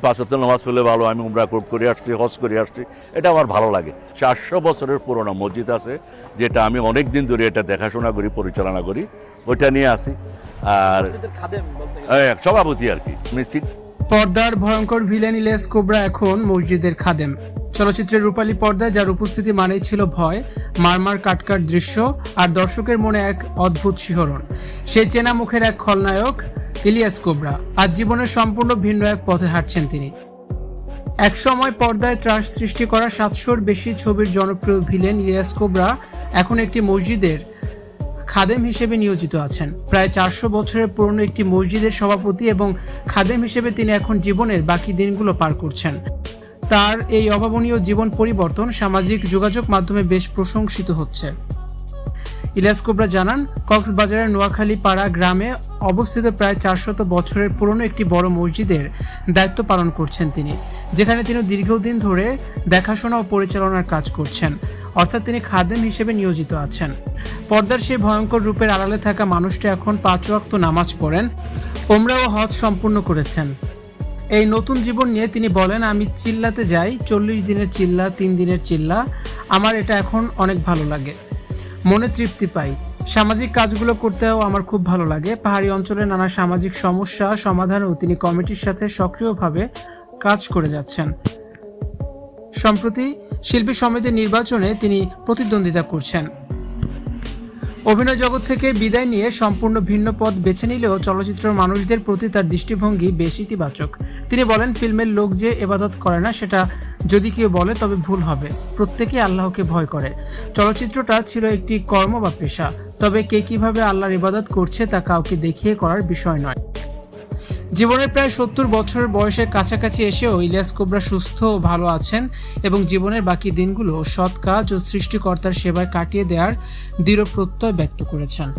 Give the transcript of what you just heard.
5 ওয়াক্ত নামাজ পড়লে ভালো, আমি উমরা করে আসছি, হজ করে আসছি, এটা আমার ভালো লাগে। 400 বছরের পুরনো মসজিদ আছে, যেটা আমি অনেক দিন ধরে এটা দেখাশোনা করি, পরিচালনা করি, ওইটা নিয়ে আসি। আর সভাপতি আর কি। পর্দার ভয়ঙ্কর ভিলেন ইলিয়াস কোবরা এখন মসজিদের খাদেম। চলচ্চিত্রের রূপালী পর্দায় যার উপস্থিতি মানেই ছিল ভয়, মারমার কাটকাট দৃশ্য আর দর্শকের মনে এক অদ্ভুত শিহরণ। সেই চেনা মুখের এক খলনায়ক ইলিয়াস কোবরা আজ জীবনের সম্পূর্ণ ভিন্ন এক পথে হাঁটছেন তিনি। একসময় পর্দায় ত্রাস সৃষ্টি করা 700-র বেশি ছবির জনপ্রিয় ভিলেন ইলিয়াস কোবরা এখন একটি মসজিদের খাদেম হিসেবে নিয়োজিত আছেন। প্রায় 400 বছরের পুরনো একটি মসজিদের সভাপতি এবং খাদেম হিসেবে তিনি এখন জীবনের বাকি দিনগুলো পার করছেন। তার এই অভাবনীয় জীবন পরিবর্তন সামাজিক যোগাযোগ মাধ্যমে বেশ প্রশংসিত হচ্ছে। ইলিয়াস কোবরা জানান, কক্সবাজারের নোয়াখালী পাড়া গ্রামে অবস্থিত প্রায় 400 বছরের পুরনো একটি বড় মসজিদের দায়িত্ব পালন করছেন তিনি, যেখানে তিনি দীর্ঘদিন ধরে দেখাশোনা ও পরিচালনার কাজ করছেন, অর্থাৎ তিনি খাদেম হিসেবে নিয়োজিত আছেন। পর্দার সেই ভয়ঙ্কর রূপের আড়ালে থাকা মানুষটি এখন 5 ওয়াক্ত নামাজ পড়েন, ওমরা ও হজ সম্পূর্ণ করেছেন। এই নতুন জীবন নিয়ে তিনি বলেন, আমি চিল্লাতে যাই, 40 দিনের চিল্লা, 3 দিনের চিল্লা, আমার এটা এখন অনেক ভালো লাগে, মনে তৃপ্তি পাই। সামাজিক কাজগুলো করতেও আমার খুব ভালো লাগে। পাহাড়ি অঞ্চলের নানা সামাজিক সমস্যা সমাধানেও তিনি কমিটির সাথে সক্রিয়ভাবে কাজ করে যাচ্ছেন। সম্প্রতি শিল্পী সমিতির নির্বাচনে তিনি প্রতিদ্বন্দ্বিতা করছেন। অভিনয় জগৎ থেকে বিদায় নিয়ে সম্পূর্ণ ভিন্ন পথ বেছে নিলেও চলচ্চিত্র মানুষদের প্রতি তার দৃষ্টিভঙ্গি বেশ ইতিবাচক। তিনি বলেন, ফিল্মের লোক যে ইবাদত করে না সেটা যদি কেউ বলে তবে ভুল হবে, প্রত্যেকে আল্লাহকে ভয় করে। চলচ্চিত্রটা ছিল একটি কর্ম বা পেশা, তবে কে কিভাবে আল্লাহর ইবাদত করছে তা কাউকে দেখিয়ে করার বিষয় নয়। জীবনের প্রায় 70 বছরের বয়সের কাছাকাছি এসেও ইলিয়াস কোবরা সুস্থ ও ভালো আছেন এবং জীবনের বাকি দিনগুলো সৎ কাজ ও সৃষ্টিকর্তার সেবায় কাটিয়ে দেওয়ার দৃঢ় প্রত্যয় ব্যক্ত করেছেন।